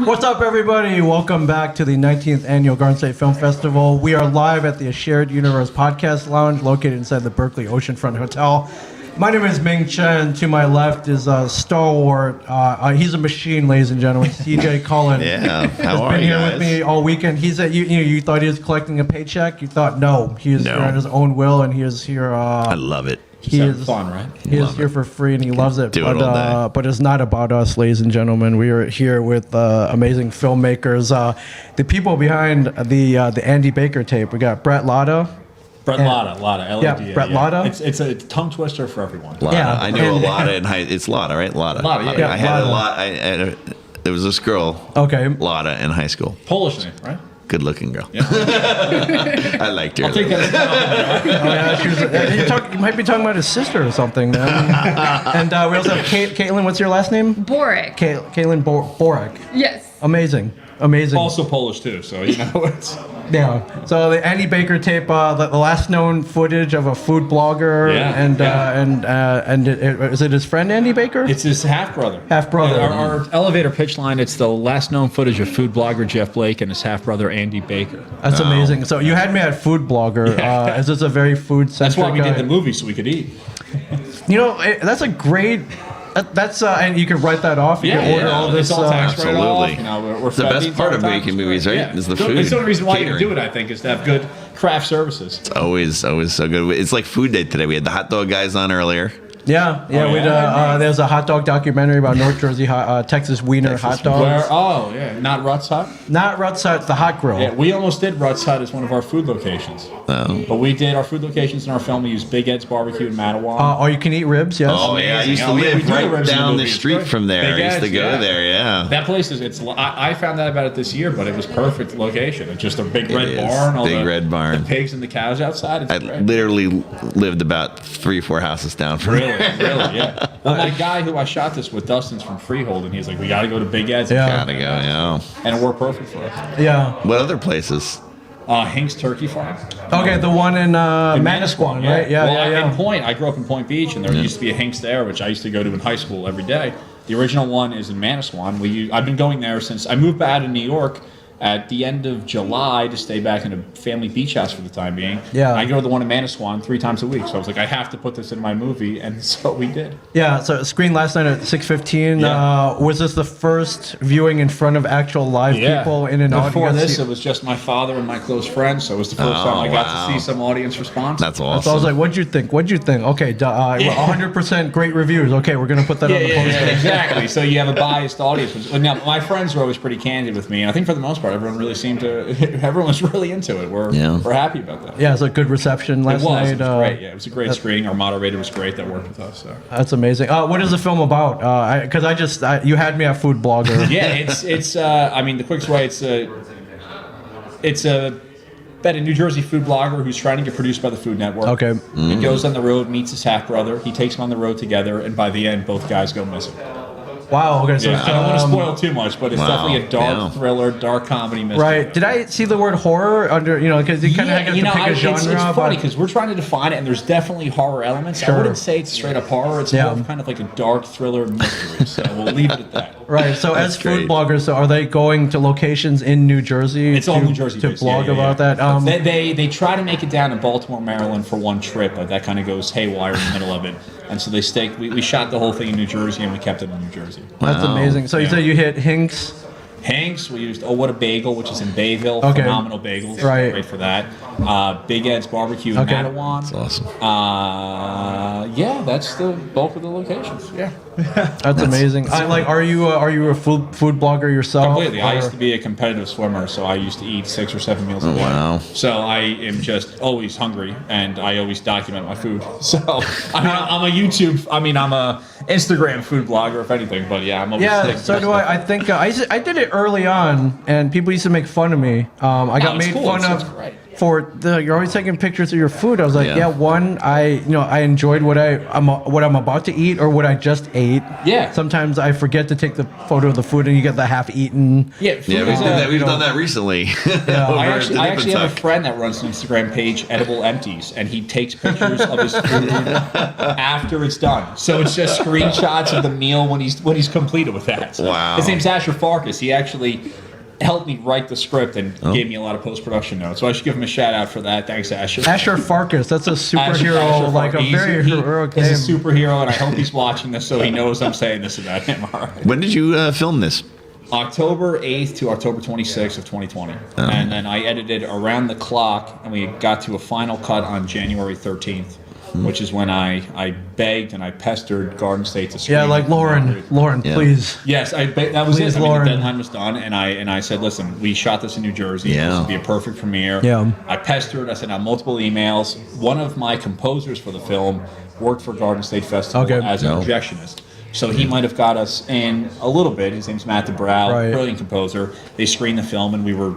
What's up, everybody? Welcome back to the 19th Annual Garden State Film Festival. We are live at the Shared Universe Podcast Lounge located inside the Berkeley Oceanfront Hotel. My name is Ming Chen. To my left is stalwart. He's a machine, ladies and gentlemen. CJ Cullen. Yeah, how has are been you here guys? with me all weekend. He's at you thought he was collecting a paycheck. You thought no, he is here on his own will, and he is here. I love it. He is fun, right? He is here for free, and he loves it. do it all day. But it's not about us, ladies and gentlemen. We are here with amazing filmmakers, the people behind the Andy Baker tape. We got Bret Lada. Bret Lada, L-A-D-A. Yeah, Bret Lada. It's a tongue twister for everyone. Lada. Yeah, I knew a Lada in high. It's Lada, right? Lada. Lada, yeah. I had Lada. a lot. There was this girl. Okay. Lada in high school. Polish name, right? Good looking girl. Yeah. I liked her. I'll take that as a compliment, right? You might be talking about his sister or something. Then. And we also have Caitlin. What's your last name? Borek. Caitlin Borek. Yes. Amazing. Also Polish too, so you know it's. Yeah. So the Andy Baker tape, the last known footage of a food blogger, and is it his friend Andy Baker? It's his half brother. Half brother. Our elevator pitch line. It's the last known footage of food blogger Jeff Blake and his half brother Andy Baker. That's amazing. So you had me at food blogger. Yeah. Is this a very food centric? That's why we did the movie so we could eat. You know, that's a great. That's and you can write that off. You can order all this. It's all tax absolutely. write-off. You know, we're The fed best these part all of the time. making movies, right, Yeah. is the food. It's the only reason why you can catering. do it, I think, is to have good craft services. It's always so good. It's like food day today. We had the hot dog guys on earlier. Yeah. Oh, We there's a hot dog documentary about North Jersey Texas Wiener hot dogs. Not Ruts Hut? Not Ruts Hut, the hot grill. Yeah, we almost did Ruts Hut as one of our food locations. Oh. But we did our food locations in our film. We used Big Ed's Barbecue in Matawan. All you can eat ribs. Yes. Oh yeah, I used to Amazing. live We do right ribs in down the movies. street It's from there. Big I used to Ed's, go yeah. there. Yeah. That place I found out about it this year, but it was perfect location. It's just a big red is. barn. All Big the, red barn. The pigs and the cows outside. It's I great. literally lived about 3-4 houses down from Really, there. yeah. Well, my guy who I shot this with, Dustin's from Freehold, and he's like, we got to go to Big Ed's. Yeah. Gotta go, yeah. And it worked perfect for us. Yeah. What other places? Hink's Turkey Farm. Okay, the one in Manasquan, right? Yeah, well, yeah. in Point, I grew up in Point Beach, and there used to be a Hink's there, which I used to go to in high school every day. The original one is in Manasquan. I've been going there since I moved back to New York at the end of July to stay back in a family beach house for the time being. Yeah. I go to the one in Manasquan 3 times a week, so I was like, I have to put this in my movie, and so we did. Yeah, so it screened last night at 6:15. Yeah. Was this the first viewing in front of actual live people in an Before audience? this, it was just my father and my close friends, so it was the first time I got to see some audience response. That's So awesome. I was like, "What'd you think? What'd you think?" Okay, 100% great reviews. Okay, we're gonna put that on the poster. exactly. So you have a biased audience. Now, my friends were always pretty candid with me, and I think for the most part, everyone really seemed to. Everyone's really into it. We're happy about that. Yeah, it's a good reception last night. It was great. Yeah, it was a great screening. Our moderator was great. That worked with us. So. That's amazing. What is the film about? Because you had me at Food Blogger. Yeah, it's. I mean, the quickest way. It's about a New Jersey food blogger who's trying to get produced by the Food Network. Okay. He goes on the road, meets his half brother. He takes him on the road together, and by the end, both guys go missing. Wow. Okay. So Yeah, I don't want to spoil too much, but it's definitely a dark thriller, dark comedy mystery. Right. Did I see the word horror under? Because you kind of have to pick a genre. It's funny because we're trying to define it, and there's definitely horror elements. Sure. I wouldn't say it's straight up horror. It's more of kind of like a dark thriller mystery. So we'll leave it at that. Right. So as great. food bloggers, so are they going to locations in New Jersey? It's all New Jersey to based. blog Yeah, about yeah. that. They try to make it down to Baltimore, Maryland for one trip, but that kind of goes haywire in the middle of it. And so they stay. We shot the whole thing in New Jersey, and we kept it in New Jersey. That's amazing. So you said you hit Hink's. Hank's, we used Oh What a Bagel, which is in Bayville. Okay. Phenomenal bagels. Right. Great for that. Big Ed's Barbecue in Matawan. That's awesome. Yeah, that's the bulk of the locations. Yeah. That's amazing. Are you a food blogger yourself? Completely. I or- used to be a competitive swimmer, so I used to eat 6 or 7 meals a day. wow. So I am just always hungry, and I always document my food. So I'm a Instagram food blogger, if anything. But yeah, I'm always Yeah, so do I. I think I did it early on, and people used to make fun of me. I got it's made cool. fun It's of. great. you're always taking pictures of your food. I was like, Yeah. one, I enjoyed what I'm about to eat or what I just ate. Yeah. Sometimes I forget to take the photo of the food and you get the half-eaten. Yeah, food Yeah, is a- we've done that recently. I actually have a friend that runs an Instagram page, Edible Empties, and he takes pictures of his food after it's done. So it's just screenshots of the meal when he's completed with that. So Wow. His name's Asher Farkas. He actually helped me write the script and gave me a lot of post-production notes. So I should give him a shout out for that. Thanks, Asher. Asher Farkas, that's a superhero, Asher like a Farkas. very heroic name. He's a superhero, and I hope he's watching this so he knows I'm saying this about him. All right. When did you film this? October 8th to October 26th of 2020. And then I edited around the clock, and we got to a final cut on January 13th, which is when I begged and I pestered Garden State to screen. Yeah, like Lauren, Yeah. please. Yes, that was Please, it. I mean, Lauren. the deadline was done, and I said, listen, we shot this in New Jersey. Yeah. This would be a perfect premiere. Yeah. I pestered. I sent out multiple emails. One of my composers for the film worked for Garden State Festival as a projectionist. So he might have got us in a little bit. His name's Matt DeBrow, brilliant composer. They screened the film, and we were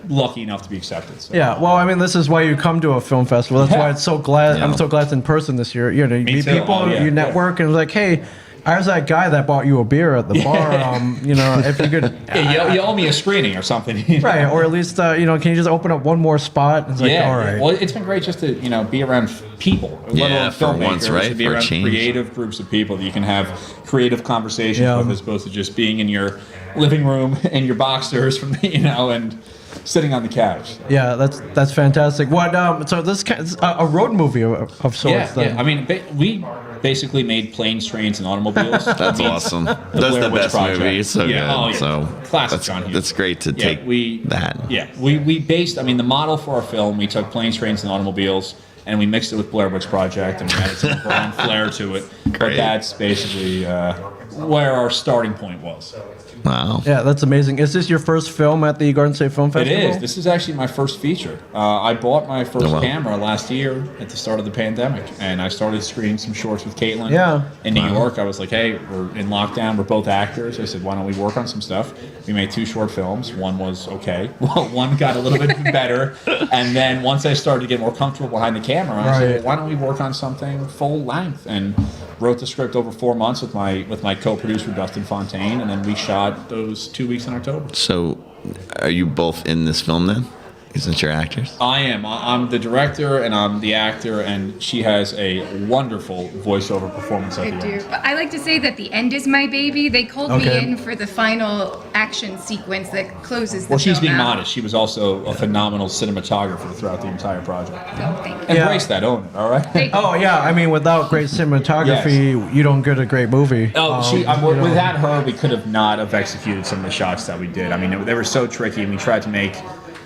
lucky enough to be accepted. So. Yeah, well, I mean, this is why you come to a film festival. That's why it's so glad. Yeah. I'm so glad it's in person this year. You meet too. people, you network, and it's like, hey, I was that guy that bought you a beer at the bar. If you could, Yeah, you owe me a screening or something. right? Or at least, can you just open up one more spot? It's like, all right. Well, it's been great just to be around people, let alone for filmmakers, once, right? to be For a around change. creative groups of people that you can have creative conversations with, as opposed to just being in your living room in your boxers and sitting on the couch. Yeah, that's fantastic. What? So this is a road movie of sorts. Yeah, then. yeah. I mean, we basically made planes, trains, and automobiles. That's awesome. That's Blair the Witch best Project. movie. It's so Yeah, good. oh, yeah. So Classic John Hughes. That's great to take that. Yeah, we based. I mean, the model for our film, we took planes, trains, and automobiles, and we mixed it with Blair Witch Project, and we added some brown flair to it. But Great. that's basically where our starting point was. Wow. Yeah, that's amazing. Is this your first film at the Garden State Film It Festival? is. This is actually my first feature. I bought my first Oh, wow. camera last year at the start of the pandemic, and I started screening some shorts with Caitlin. Yeah. In New York, I was like, hey, we're in lockdown. We're both actors. I said, why don't we work on some stuff? We made 2 short films. One was okay. Well, one got a little bit better. And then once I started to get more comfortable behind the camera, I said, well, why don't we work on something full length? And wrote the script over 4 months with my co-producer Dustin Fontaine, and then we shot those 2 weeks in October. So, are you both in this film then? Isn't your actors? I am. I'm the director and I'm the actor, and she has a wonderful voiceover performance at I the do. end. But I like to say that the end is my baby. They called me Okay. in for the final action sequence that closes the Well, she's film being out. modest. She was also a phenomenal cinematographer throughout the entire project. Oh, thank you. Yeah. Embrace that, own it, all right? Thank you. Oh yeah, I mean, without great cinematography, you don't get a great movie. Without her, we could have not have executed some of the shots that we did. I mean, they were so tricky, and we tried to make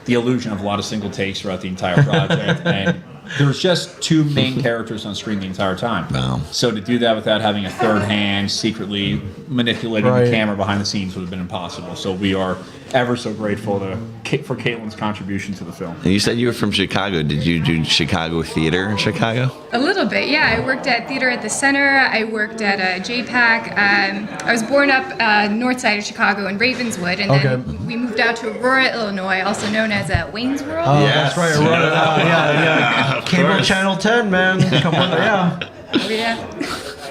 the illusion of a lot of single takes throughout the entire project, and there's just 2 main characters on screen the entire time. Wow. So to do that without having a third hand secretly manipulating Right. the camera behind the scenes would have been impossible. So we are ever so grateful for Caitlin's contribution to the film. And you said you were from Chicago. Did you do Chicago theater in Chicago? A little bit, yeah. I worked at Theater at the Center. I worked at JPAC. I was born up north side of Chicago in Ravenswood, and then we moved out to Aurora, Illinois, also known as Wayne's World. Oh, Yes. that's right. Yeah. Cable course. Channel 10, man. Come on, yeah. Oh, yeah.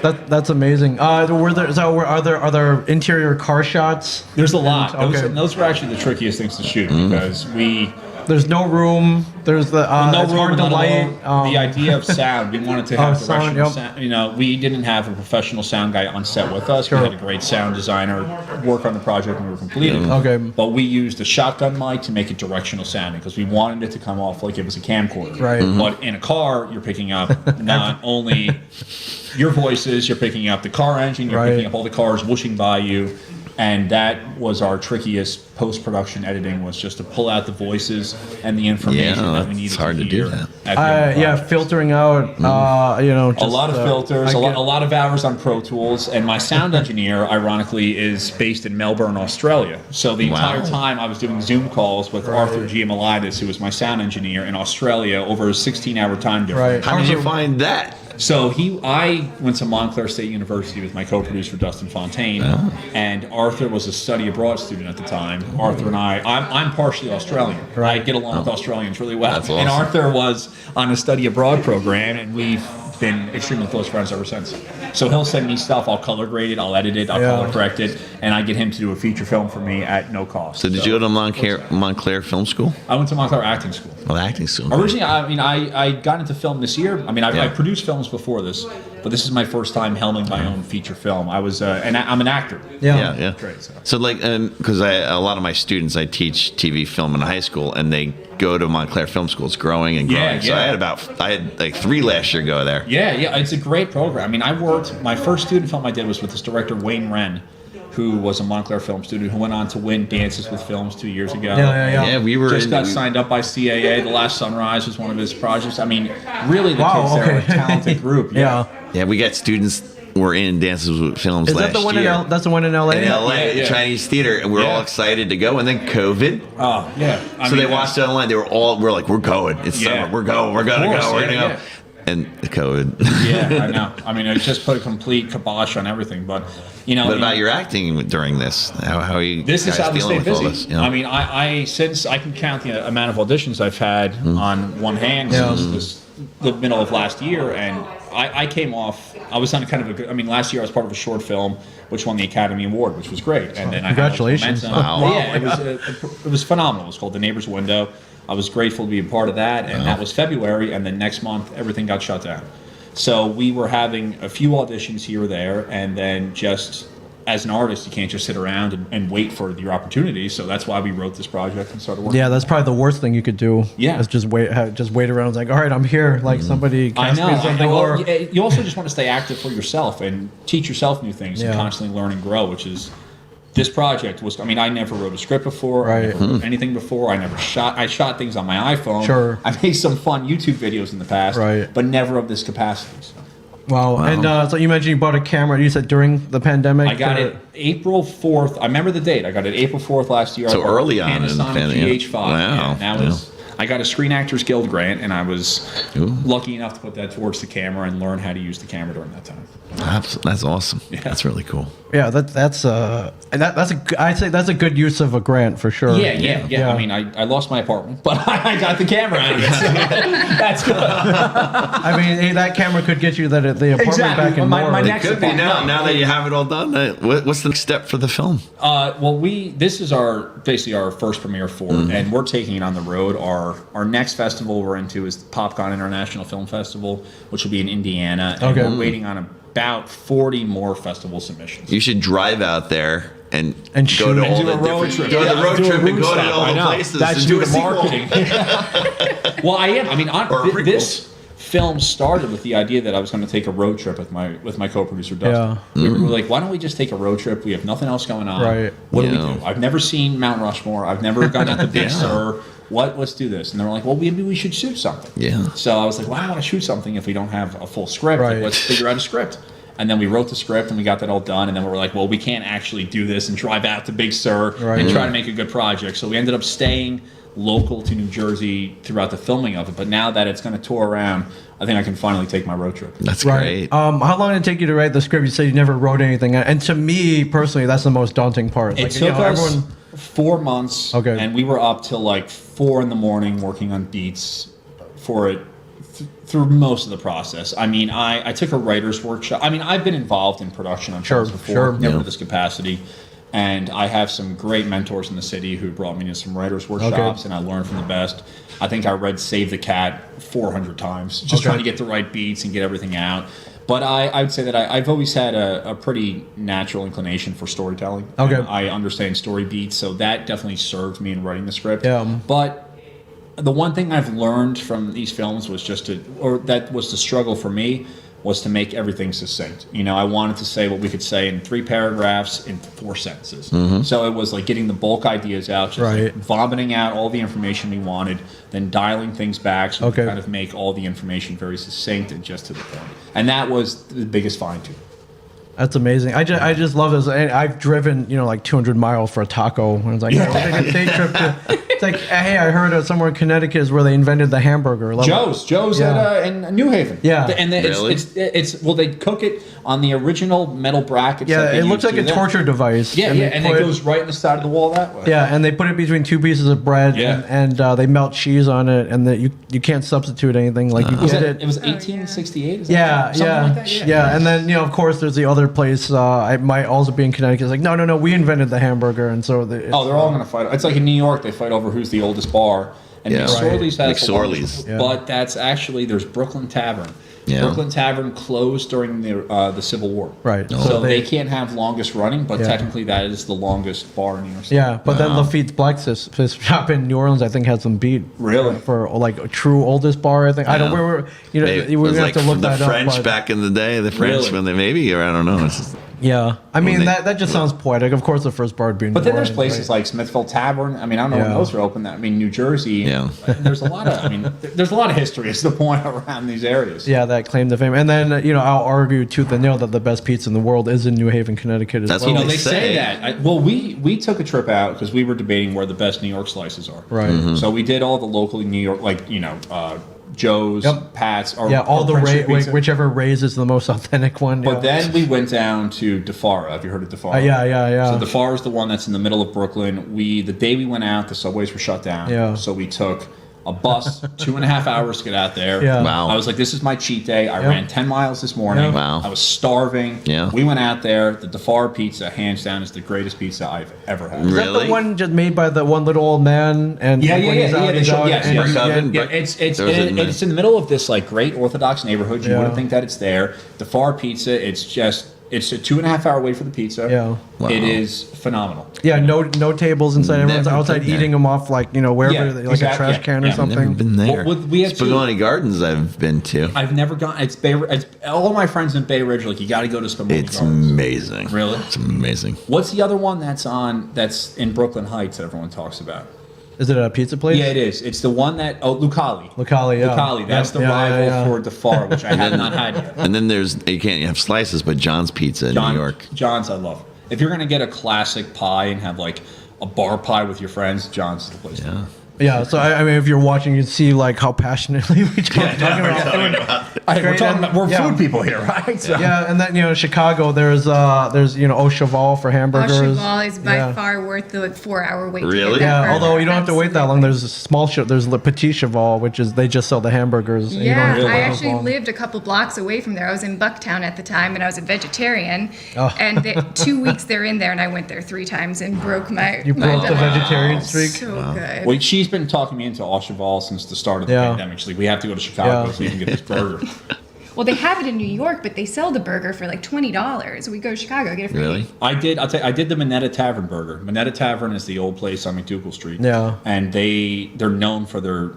That's amazing. Are there interior car shots? There's a lot. Okay. Those were actually the trickiest things to shoot because we There's no room. There's the no it's room, hard to not light. alone. The idea of sound, we wanted to have sound, professional yep. sound. We didn't have a professional sound guy on set with us. Sure. We had a great sound designer work on the project when we were completed. Okay. But we used a shotgun mic to make it directional sounding because we wanted it to come off like it was a camcorder. Right. But in a car, you're picking up not only your voices, you're picking up the car engine, you're picking up all the cars whooshing by you. And that was our trickiest post-production editing, was just to pull out the voices and the information that we needed it's hard to do hear that. at the end of the project. Filtering out. Just, A lot of filters, I a get- lot of hours on Pro Tools, and my sound engineer, ironically, is based in Melbourne, Australia. So the entire time I was doing Zoom calls with Arthur Giamelitis, who was my sound engineer in Australia, over a 16-hour time difference. Right. How did you find that? So I went to Montclair State University with my co-producer Dustin Fontaine, and Arthur was a study abroad student at the time. Arthur and I'm partially Australian. I get along with Australians really well. That's awesome. And Arthur was on a study abroad program, and we've been extremely close friends ever since. So he'll send me stuff, I'll color grade it, I'll edit it, I'll color correct it, and I get him to do a feature film for me at no cost. So did you go to Montclair Film School? I went to Montclair Acting School. Oh, acting school. Originally, I got into film this year. I mean, I produced films before this, but this is my first time helming my own feature film. I'm an actor. Yeah. Great. So like, because a lot of my students, I teach TV film in high school, and they go to Montclair Film School. It's growing and growing. So I had like 3 last year go there. Yeah, it's a great program. I mean, my first student film I did was with this director, Wayne Wren, who was a Montclair film student who went on to win Dances with Films 2 years ago. Yeah, we were got signed up by CAA. The Last Sunrise was one of his projects. I mean, really, the kids there are a talented group. Yeah, we got students were in Dances with Films Is last that the one year. That's the one in LA? In LA, Chinese theater, and we're all excited to go. And then COVID. Oh, yeah. So they watched it online. We're like, we're going. It's summer. We're going. We're gonna go. We're gonna go. And the COVID. Yeah, I know. I mean, it just put a complete kibosh on everything. But What about your acting during this? How are you? This is how we stay busy. Yeah. I mean, I since I can count the amount of auditions I've had on one hand since the middle of last year, and I came off. I was on kind of a. I mean, last year I was part of a short film which won the Academy Award, which was great. And then congratulations! It was phenomenal. It was called The Neighbor's Window. I was grateful to be a part of that, and that was February. And then next month, everything got shut down. So we were having a few auditions here or there, and then just as an artist, you can't just sit around and wait for your opportunity. So that's why we wrote this project and started working. Yeah, that's probably the worst thing you could do. Yeah, is just wait around. It's like, all right, I'm here. Like somebody cast me something. You also just want to stay active for yourself and teach yourself new things and constantly learn and grow, which is. This project was, I mean, I never wrote a script before. I never wrote anything before. I shot things on my iPhone. Sure. I made some fun YouTube videos in the past, but never of this capacity. So. Wow. And so you mentioned you bought a camera. You said during the pandemic? I got it April 4th. I remember the date. I got it April 4th last year. So early on. Panasonic GH5. Wow. And I got a Screen Actors Guild grant, and I was lucky enough to put that towards the camera and learn how to use the camera during that time. That's awesome. Yeah. That's really cool. Yeah, I'd say that's a good use of a grant for sure. Yeah. I mean, I lost my apartment, but I got the camera out of it. So that's good. I mean, that camera could get you the apartment back in more. My next could be now that you have it all done. What's the next step for the film? This is basically our first premiere for it, and we're taking it on the road. Our next festival we're into is the PopCon International Film Festival, which will be in Indiana, and we're waiting on about 40 more festival submissions. You should drive out there and go to all the road trip. Go to the road trip and go to all the places. That's do a marketing. Well, I am. I mean, this film started with the idea that I was going to take a road trip with my co-producer Dustin. We were like, why don't we just take a road trip? We have nothing else going on. Right. What do we do? I've never seen Mount Rushmore. I've never gone out to Big Sur. Let's do this. And they were like, well, maybe we should shoot something. Yeah. So I was like, well, I don't want to shoot something if we don't have a full script. Like, let's figure out a script. And then we wrote the script and we got that all done. And then we were like, well, we can't actually do this and drive out to Big Sur and try to make a good project. So we ended up staying local to New Jersey throughout the filming of it. But now that it's going to tour around, I think I can finally take my road trip. That's great. How long did it take you to write the script? You said you never wrote anything. And to me, personally, that's the most daunting part. It took us 4 months. Okay. And we were up till like 4 a.m. working on beats for it through most of the process. I mean, I took a writer's workshop. I mean, I've been involved in production on films before, never to this capacity. And I have some great mentors in the city who brought me to some writers' workshops, and I learned from the best. I think I read Save the Cat 400 times, just trying to get the right beats and get everything out. But I would say that I've always had a pretty natural inclination for storytelling. Okay. I understand story beats, so that definitely served me in writing the script. Yeah. But the one thing I've learned from these films was that was the struggle for me, was to make everything succinct. You know, I wanted to say what we could say in 3 paragraphs in 4 sentences. So it was like getting the bulk ideas out, just like vomiting out all the information we wanted, then dialing things back so we could kind of make all the information very succinct and just to the point. And that was the biggest fine-tune. That's amazing. I just love this. I've driven, like 200 miles for a taco. And it's like, we'll take a day trip to It's like, hey, I heard somewhere in Connecticut is where they invented the hamburger. Joe's in New Haven. Yeah. And Really? it's well, they cook it on the original metal brackets. Yeah, that they it looks use like a there. torture device. Yeah, and it goes right in the side of the wall that way. Yeah, and they put it between two pieces of bread, Yeah. and they melt cheese on it, and you can't substitute anything. Like you Was get it it. was 1868. Yeah, Something like that? and then of course there's the other place. It might also be in Connecticut. It's like no, we invented the hamburger, and so They're all going to fight. It's like in New York, they fight over who's the oldest bar. And Yeah. McSorley's has the McSorley's. longest, Yeah. but that's actually there's Brooklyn Tavern. Yeah. Brooklyn Tavern closed during the Civil War. Right. So they can't have longest running, but Yeah. technically that is the longest bar in New York City. Yeah, but then Lafitte's Blacksmith Shop in New Orleans, I think, has them beat. Really? For like a true oldest bar, I think. I don't. We're It we're was gonna like have to look the that French up. but- back in the day. The French Really? when they maybe, or I don't know. It's just, Yeah, I mean they- that just sounds poetic. Of course, the first bar would be in But New then there's Orleans, places right? like Smithville Tavern. I mean, I don't know when Yeah. those are open. New Jersey. Yeah. There's a lot of. I mean, there's a lot of history. Is the point around these areas. Yeah, that claim to fame. And then, I'll argue tooth and nail that the best pizza in the world is in New Haven, Connecticut as That's well. what They They say say. that. We took a trip out because we were debating where the best New York slices are. Right. Mm-hmm. So we did all the local New York, like Joe's, Yep. Pat's, or Yeah, all or the Prince Street Pizza. whichever Ray's is the most authentic one. But yeah. then we went down to DeFara. Have you heard of DeFara? Yeah. So DeFara is the one that's in the middle of Brooklyn. The day we went out, the subways were shut down. Yeah. So we took a bus, 2.5 hours to get out there. Yeah. Wow. I was like, this is my cheat day. I ran 10 miles this morning. Yeah. Wow. I was starving. Yeah. We went out there. The DeFara pizza, hands down, is the greatest pizza I've ever had. Is that Really? the one just made by the one little old man? And Yeah, like, when he's out, they he's show- out yes, and- yes. Oven, Yeah, but it's there was a- it's in the middle of this like great Orthodox neighborhood. You Yeah. wouldn't think that it's there. The Far Pizza, it's a 2.5 hour wait for the pizza. Yeah. Wow. It is phenomenal. Yeah, no tables inside. Everyone's Never outside been there. eating them off like wherever, Yeah, like exactly. a trash Yeah, can or yeah. I've never something. been there. Well, we had Spagoni Gardens I've been to. I've never gone. It's all of my friends in Bay Ridge. Like you got to go to Spumoni It's Gardens. amazing. Really? It's amazing. What's the other one that's in Brooklyn Heights that everyone talks about? Is it a pizza place? Yeah, it is. It's the one that Lucali. Lucali, yeah. Lucali. That's Yeah, the yeah, rival yeah. for DeFar, which I have not had yet. And then you can't have slices, but John's Pizza in New York. John's, I love. If you're gonna get a classic pie and have like a bar pie with your friends, John's is the place. Yeah. Yeah, so I mean, if you're watching, you see like how passionately we talking about. We're talking about we're Yeah. food people here, right? So. Yeah, and then Chicago, there's Au Cheval for hamburgers. Cheval is by Yeah. far worth the 4-hour wait. Really? To get that Yeah, burger. although you don't have to wait that long. Absolutely. There's a small there's Le Petit Cheval, which is they just sell the hamburgers. and you don't Yeah, have to Really? I wait as actually long. lived a couple blocks away from there. I was in Bucktown at the time, and I was a vegetarian. Oh. And 2 weeks they're in there, and I went there 3 times and broke my. You my broke the diet. vegetarian streak? So good. Well, she's been talking me into Au Cheval since the start of the Yeah. pandemic. She's like, we have to go to Chicago Yeah. so you can get this burger. Well, they have it in New York, but they sell the burger for like $20. We go to Chicago, get it for Really? I did the Minetta Tavern burger. Minetta Tavern is the old place on McDougal Street. Yeah. And they're known for their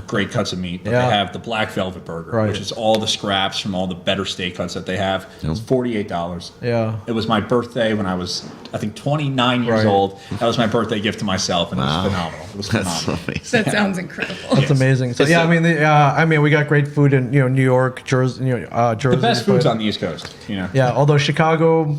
great cuts of meat. But Yeah. they have the Black Velvet Burger, Right. which is all the scraps from all the better steak cuts that they have. It's $48. Yeah. It was my birthday when I was, I think, 29 years Right. old. That was my birthday gift to myself, and it Wow. was phenomenal. It was That's phenomenal. amazing. That sounds incredible. That's amazing. So It's yeah, the- I mean, we got great food in New York, Jersey, Jersey. The best food's but- on the East Coast, Yeah, although Chicago,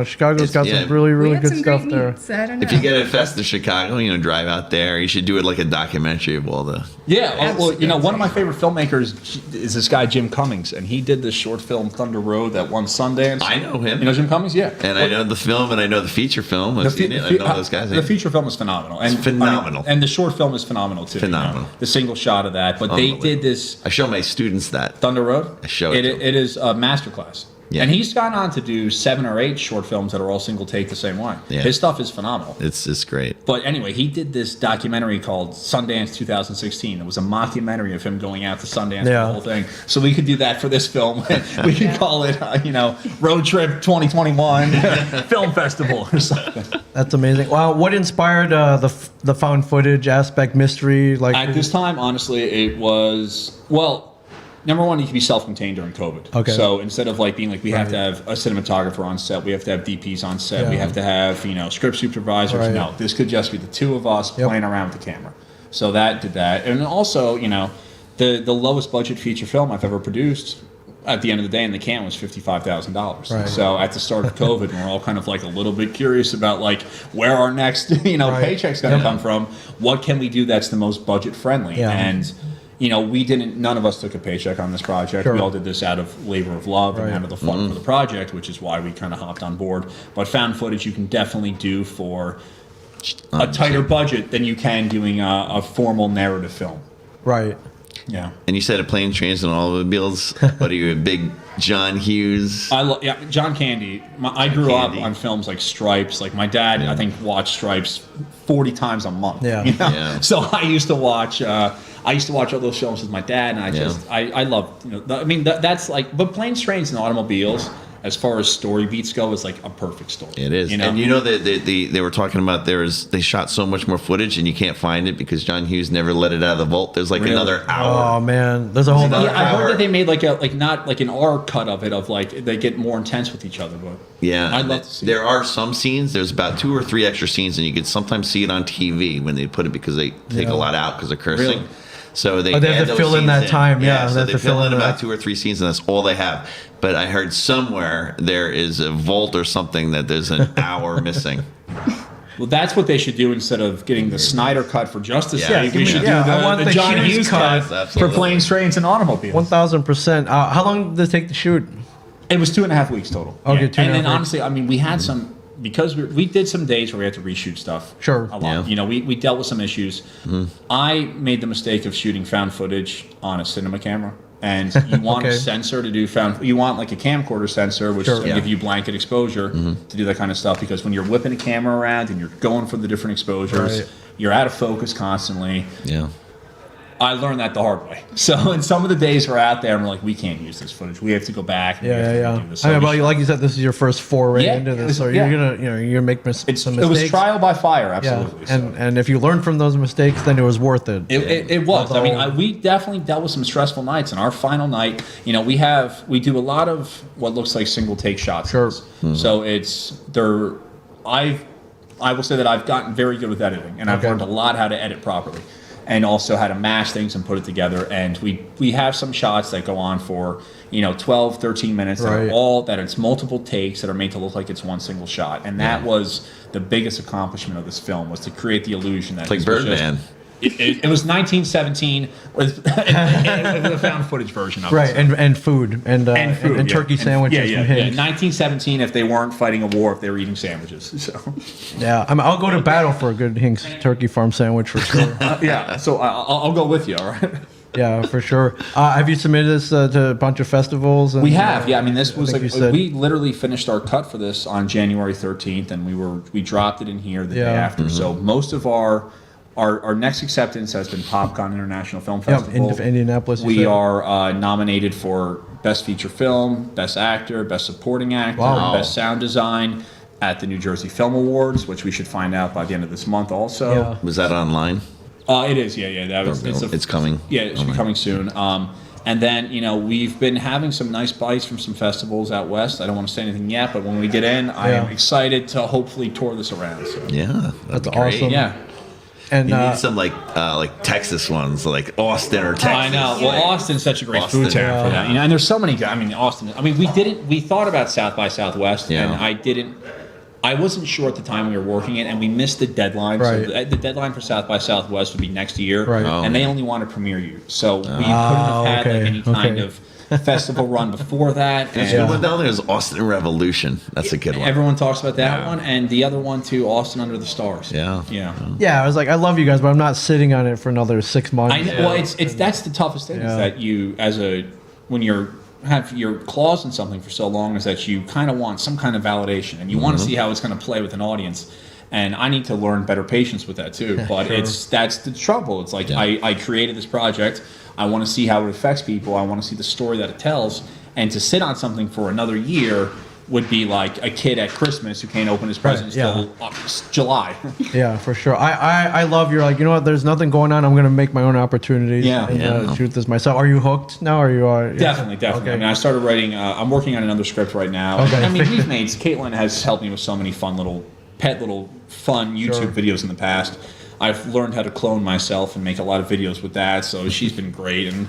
Chicago's got Yeah. some really, We really had good some stuff great there. meats. I don't know. If you get a fest to Chicago, drive out there. You should do it like a documentary of all the. Yeah, well, one of my favorite filmmakers is this guy Jim Cummings, and he did this short film Thunder Road that won Sundance. I know him. You know Jim Cummings? Yeah. And I know the film, and I know the feature film. I've seen it. I know those guys. The feature film is phenomenal. And, It's phenomenal. and the short film is phenomenal too. Phenomenal. The single shot of that. But they Unbelievable. did this I show my students that. Thunder Road. I show it to 'em. It is a masterclass. Yeah. And he's gone on to do 7 or 8 short films that are all single take the same way. Yeah. His stuff is phenomenal. It's great. But anyway, he did this documentary called Sundance 2016. It was a mockumentary of him going out to Sundance for Yeah. the whole thing. So we could do that for this film. We could call it, Road Trip 2021 Film Festival or something. That's amazing. Wow, what inspired the found footage aspect, mystery? Like At this time, honestly, it was, number one, you can be self-contained during COVID. Okay. So instead of being like, we have to have a cinematographer on set, we have to have DPs on set, we Yeah. have to have, script supervisors. Right. No, this could just be the two of us Yep. playing around with the camera. So that did that. And also, the lowest budget feature film I've ever produced at the end of the day in the can was $55,000. Right. So at the start of COVID, we're all kind of like a little bit curious about like where our next, paycheck's going to come from. What can we do that's the most budget friendly? Yeah. And none of us took a paycheck on this project. Sure. We all did this out of labor of love and out of the fun for the project, which is why we kind of hopped on board. But found footage you can definitely do for a tighter budget than you can doing a formal narrative film. Right. Yeah. And you said a plane, trains, and automobiles. What are you, a big John Hughes? John Candy. I grew up on films like Stripes. Like my dad, I think, watched Stripes 40 times a month. Yeah. Yeah. So I used to watch. I used to watch all those films with my dad, and I love. That's like. But Planes, Trains, and Automobiles, as far as story beats go, is like a perfect story. It is. And they were talking about they shot so much more footage and you can't find it because John Hughes never let it out of the vault. There's like another hour. Oh man, there's a whole other I hour. heard that they made not like an R cut of it of like they get more intense with each other. But I'd love to see there are some scenes. There's about 2 or 3 extra scenes, and you could sometimes see it on TV when they put it because they take a lot out because of cursing. Really? So they have add to those fill in scenes that time. Yeah, so they have they to fill in that. about 2 or 3 scenes, and that's all they have. But I heard somewhere there is a vault or something that there's an hour missing. Well, that's what they should do instead of getting the Snyder cut for Justice League. We should I want do the John Hughes cut for Absolutely. Planes, Trains, and Automobiles. 1,000%. How long did it take to shoot? It was 2.5 weeks total. Okay, 2.5 And then weeks. honestly, I mean, we had some because we did some days where we had to reshoot stuff. Sure. A lot. Yeah. We dealt with some issues. I made the mistake of shooting found footage on a cinema camera. And you want a sensor to do you want like a camcorder sensor, which is going to give you blanket exposure to do that kind of stuff. Because when you're whipping a camera around and you're going for the different exposures, you're out of focus constantly. Yeah. I learned that the hard way. So in some of the days we're out there, and we're like, we can't use this footage. We have to go back. And we have to do this. I mean, well, like you said, this is your first foray into this, so you're gonna make some mistakes. It was trial by fire, absolutely. Yeah. And if you learn from those mistakes, then it was worth it. It was. Although, I mean, we definitely dealt with some stressful nights. And our final night, we do a lot of what looks like single take shots. Sure. So I will say that I've gotten very good with editing, and I've learned a lot how to edit properly, and also how to mash things and put it together. And we have some shots that go on for 12, 13 minutes that it's multiple takes that are made to look like it's one single shot. And that was the biggest accomplishment of this film, was to create the illusion that It's like Birdman. It was 1917 with the found footage version of it. Right, and food and turkey sandwiches from Higgs. 1917 if they weren't fighting a war, if they were eating sandwiches. So Yeah, I'll go to battle for a good Hinks turkey farm sandwich for sure. so I'll go with you. All right. Yeah, for sure. Have you submitted this to a bunch of festivals? And, We have, I mean, this was like we literally finished our cut for this on January 13th, and we dropped it in here the day after. So most of our next acceptance has been PopCon International Film Festival. Indianapolis. We are nominated for Best Feature Film, Best Actor, Best Supporting Actor, Best Sound Design at the New Jersey Film Awards, which we should find out by the end of this month also. Yeah. Was that online? It is, yeah. It's coming. Yeah, it should be coming soon. And then, we've been having some nice bites from some festivals out west. I don't want to say anything yet, but when we get in, I am excited to hopefully tour this around. So. Yeah, That's awesome. Yeah. And You need some like Texas ones, like Austin or Texas. I know. Well, Austin's such a great food town for that. And there's so many. I mean, Austin. I mean, we thought about South by Southwest, and I wasn't sure at the time we were working it, and we missed the deadline. Right. So the deadline for South by Southwest would be next year, Right. And they only want to premiere you. So we couldn't have had like any kind of festival run before that. The And one down there is Austin Revolution. That's a good one. everyone talks about that one, and the other one too, Austin Under the Stars. Yeah. I was like, I love you guys, but I'm not sitting on it for another 6 months. I know. Well, it's that's the toughest thing is that you when you're have your claws in something for so long is that you kind of want some kind of validation, and you want to see how it's going to play with an audience. And I need to learn better patience with that too. But that's the trouble. It's like I created this project. I want to see how it affects people. I want to see the story that it tells. And to sit on something for another year would be like a kid at Christmas who can't open his presents till July. Yeah, for sure. I love you're like, you know what, there's nothing going on. I'm going to make my own opportunities and shoot this myself. Are you hooked now? Are you? Definitely. Okay. I mean, I started writing, I'm working on another script right now. Okay. I mean, Caitlin has helped me with so many fun little fun YouTube videos in the past. I've learned how to clone myself and make a lot of videos with that. So she's been great. And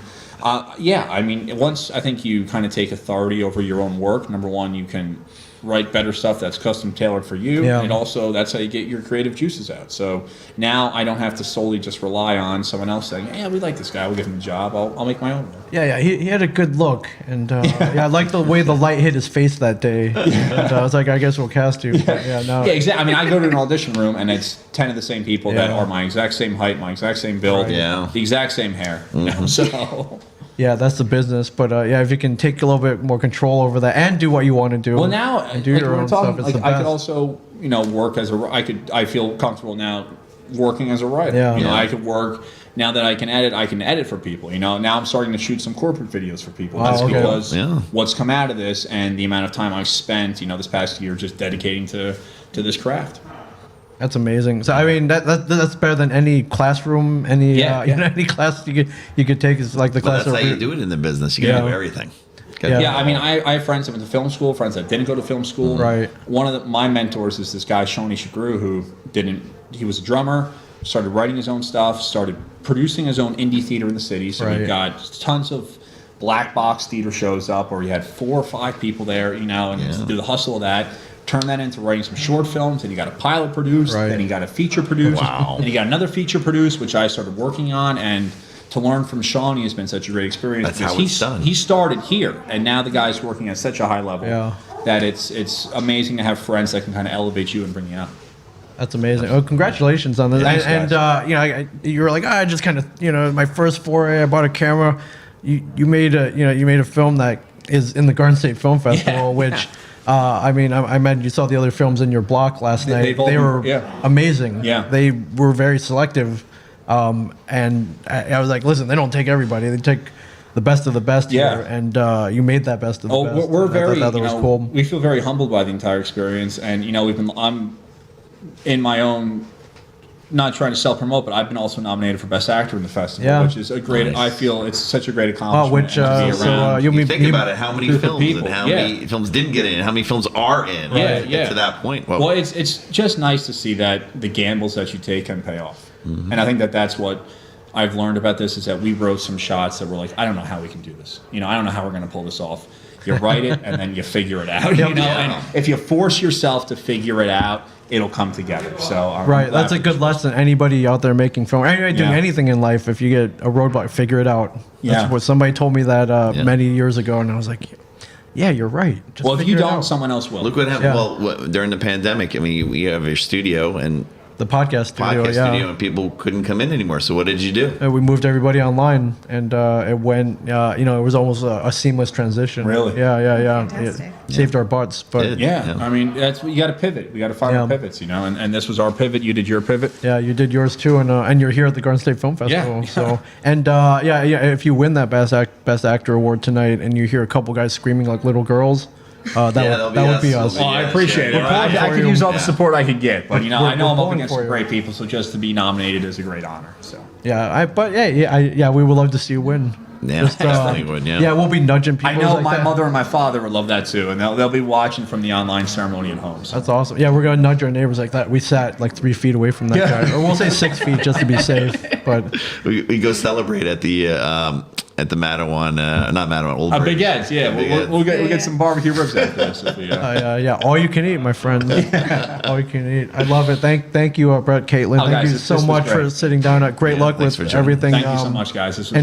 yeah, I mean, once I think you kind of take authority over your own work, number one, you can write better stuff that's custom tailored for you, and also that's how you get your creative juices out. So now I don't have to solely just rely on someone else saying, "Yeah, we like this guy, we'll give him a job. I'll make my own." Yeah, he had a good look, and I liked the way the light hit his face that day. And I was like, I guess we'll cast you. Yeah, exactly. I mean, I go to an audition room and it's 10 of the same people that are my exact same height, my exact same build, the exact same hair. You know? So. Yeah, that's the business. But if you can take a little bit more control over that and do what you want to do. Well, now and do your own stuff, it's the best. I could also, work as I feel comfortable now working as a writer. I could work now that I can edit for people. Now I'm starting to shoot some corporate videos for people. That's because what's come out of this and the amount of time I've spent, this past year just dedicating to this craft. That's amazing. So I mean, that's better than any classroom, any class you could take. Is like the class. That's how you do it in the business. You gotta do everything. Yeah, I mean, I have friends that went to film school, friends that didn't go to film school. Right. One of my mentors is this guy, Shoni Shagru, who he was a drummer, started writing his own stuff, started producing his own indie theater in the city. So he got tons of black box theater shows up where he had 4 or 5 people there, and do the hustle of that. Turn that into writing some short films, and he got a pilot produced, then he got a feature produced, and he got another feature produced, which I started working on. And to learn from Shawnee has been such a great experience. That's how it's done. He started here, and now the guy's working at such a high level that it's amazing to have friends that can kind of elevate you and bring you up. That's amazing. Oh, congratulations on this. Thanks, and you were like, I just kind of, my first foray, I bought a camera. You made a film that is in the Garden State Film Festival, which. I mean, I imagine you saw the other films in your block last night. They were amazing. Yeah. They were very selective. And I was like, listen, they don't take everybody. They take the best of the best here. And you made that best of the best. We're very, that was cool. We feel very humbled by the entire experience. And, I'm in my own, not trying to self-promote, but I've been also nominated for Best Actor in the festival, which is a great, I feel it's such a great accomplishment. Think about it, how many films and how many films didn't get in, how many films are in to get to that point. Well, it's just nice to see that the gambles that you take can pay off. Mm-hmm. And I think that's what I've learned about this, is that we wrote some shots that were like, I don't know how we can do this. I don't know how we're going to pull this off. You write it and then you figure it out. And if you force yourself to figure it out, it'll come together. So that's a good lesson. Anybody out there making film, anybody doing anything in life, if you get a roadblock, figure it out. That's what somebody told me that many years ago, and I was like, yeah, you're right. Just if you don't, someone else will. Look what happened. Well, during the pandemic, I mean, we have a studio and. The podcast studio, and people couldn't come in anymore. So what did you do? We moved everybody online, and it went. It was almost a seamless transition. Really? Yeah. It saved our butts, but I mean, that's you got to pivot. We got to find our pivots, and this was our pivot. You did your pivot. Yeah, you did yours too, and you're here at the Garden State Film Festival. Yeah. So if you win that Best Actor award tonight, and you hear a couple guys screaming like little girls. That would be us. I appreciate it. I could use all the support I could get, but I know I'm up against some great people, so just to be nominated is a great honor. So we would love to see you win. Yeah, definitely would. Yeah, we'll be nudging people. I know my mother and my father would love that too, and they'll be watching from the online ceremony at home. So. That's awesome. Yeah, we're gonna nudge our neighbors like that. We sat like 3 feet away from that guy, or we'll say 6 feet just to be safe. But we go celebrate at the Mattawan, not Mattawan, Old Bridge. Big Ed's, we'll get some barbecue ribs after this. All you can eat, my friend. All you can eat. I love it. Thank you, Bret, Caitlin. Thank you so much for sitting down. Great luck with everything. Thank you so much, guys. This was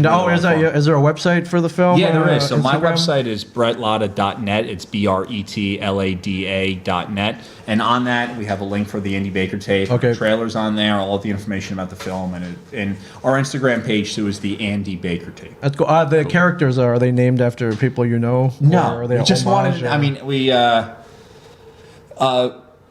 is there a website for the film? Yeah, there is. So my website is bretlada.net. It's BRETLADA.net. And on that, we have a link for the Andy Baker tape. Okay. Trailers on there, all of the information about the film. And our Instagram page, too, is the Andy Baker tape. That's cool. The characters, are they named after people you know? No. Or are they just wanted, I mean,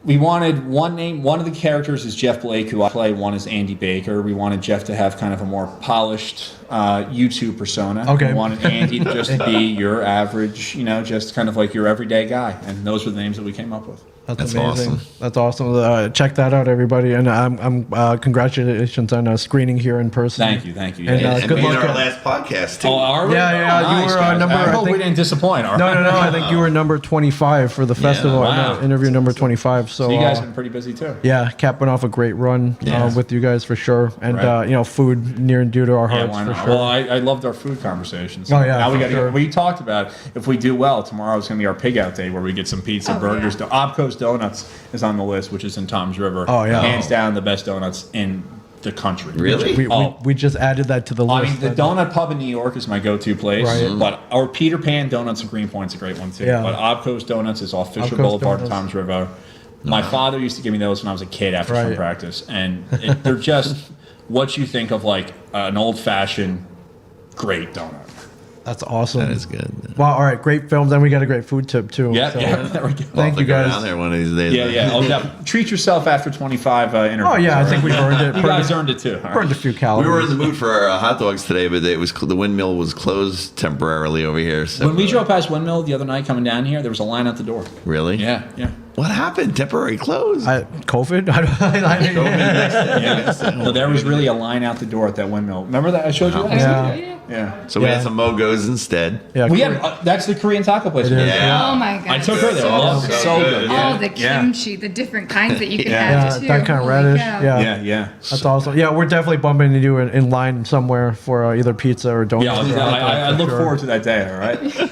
we wanted one name. One of the characters is Jeff Blake, who I play. One is Andy Baker. We wanted Jeff to have kind of a more polished YouTube persona. Okay. We wanted Andy to just be your average, just kind of like your everyday guy. And those were the names that we came up with. That's amazing. awesome. That's awesome. Check that out, everybody. And I'm congratulations on screening here in person. Thank you. And, And good being luck. our last podcast, too. Oh, are we? Yeah, Oh, you nice, were guys. number. I hope think, we didn't disappoint. All no, right. I think you were number 25 for the festival. wow. Interview number 25. So You guys have been pretty busy too. yeah, capping off a great run Yes. with you guys for sure. And Right. food near and dear to our Yeah, hearts why for not? sure. Well, I loved our food conversations. Oh, yeah, Now we for got to sure. We talked about if we do well, tomorrow's going to be our pig out day where we get some pizza, Oh, burgers. yeah. Obco's Donuts is on the list, which is in Tom's River. Oh, yeah. Hands down the best donuts in the country. Really? we just added that to the I list. mean, the donut pub in New York is my go-to place, Right. but our Peter Pan Donuts in Greenpoint's a great one too. Yeah. But Obco's Donuts is off Fisher Obco's Boulevard in Donuts. Tom's River. My father used to give me those when I was a kid after Right. swim practice, and they're just what you think of like an old-fashioned great donut. That's awesome. That is good. Wow. All right. Great films. And we got a great food tip too. Yeah, So, yeah. There we go. Thank you Go guys. down there one of these days. Yeah, yeah. Oh, yeah. Treat yourself after 25 interviews. Oh yeah, I think we've earned it. You guys earned it too. All right. Burned a few calories. We were in the mood for hot dogs today, but the windmill was closed temporarily over here. So When we drove past Windmill the other night coming down here, there was a line out the door. Really? Yeah, yeah. What happened? Temporary close? COVID? Yeah. No, there was really a line out the door at that windmill. Remember that I showed you that? Yeah. Yeah. So we Yeah. had some Mogos instead. Yeah. We had that's the Korean taco place. It is. Yeah. Oh my god. I took her there. Loved it. So good. All the Yeah. kimchi, the different kinds that you can Yeah. have Yeah, too. that kind of Holy radish. cow. Yeah. Yeah, yeah. That's awesome. Yeah, we're definitely bumping into you in line somewhere for either pizza or donuts. Yeah, or hot I dogs, look for sure. forward to that day. All right.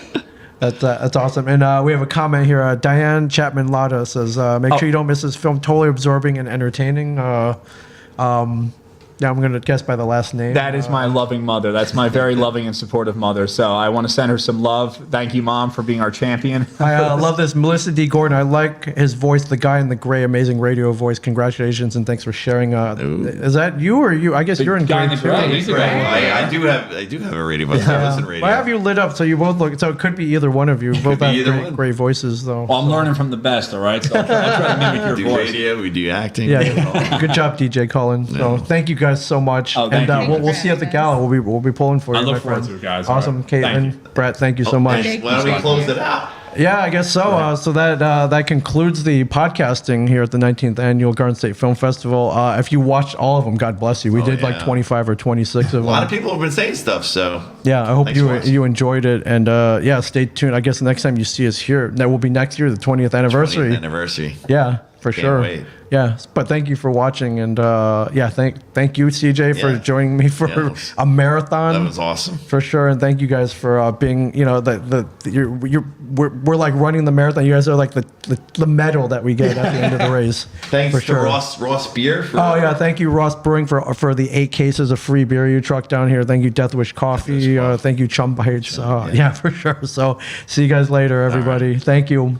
That's awesome. And we have a comment here. Diane Chapman Lada says, make sure you don't miss this film. Totally absorbing and entertaining. Yeah, I'm going to guess by the last name. That is my loving mother. That's my very loving and supportive mother. So I want to send her some love. Thank you, Mom, for being our champion. I love this. Melissa D. Gordon. I like his voice, the guy in the gray, amazing radio voice. Congratulations and thanks for sharing. Is that you or you? I guess you're in guy gray in the too. gray. He's the guy. I do have a radio voice. I listen to radio. Why have you lit up so you both look? So it could be either one of you. Both be have either great, one. great voices, though. Well, I'm learning from the best. All right. So I'll try to mimic your We do voice. radio, we do acting. Yeah, good job, DJ Cullen. So thank you guys so much. Oh, thank you. We'll see you at the gala. We'll be pulling for you. I look my forward friend. to it, guys. Awesome, All right. Thank Caitlin, you. Brett. Thank you so much. Thank Why don't we close it out? Yeah, I guess so. So that concludes the podcasting here at the 19th Annual Garden State Film Festival. If you watched all of them, God bless you. We did like yeah. 25 or 26 of them. A lot of people have been saying stuff, so Yeah, I hope Thanks for watching. you enjoyed it. And yeah, stay tuned. I guess the next time you see us here, that will be next year, the 20th anniversary. 20th anniversary. Yeah, for Can't sure. wait. Yeah, but thank you for watching, and yeah, thank you, CJ, for Yeah. joining me for Yeah, it was- a marathon. That was awesome. For sure, and thank you guys for being, we're like running the marathon. You guys are like the medal that we get at the end of the race. Thanks for to sure. Ross Beer for Oh yeah, thank you, Ross Brewing, for the 8 cases of free beer you trucked down here. Thank you, Death Wish Coffee. Thank you, Chum Bites. Yeah, for sure. So see you guys later, everybody. Thank you.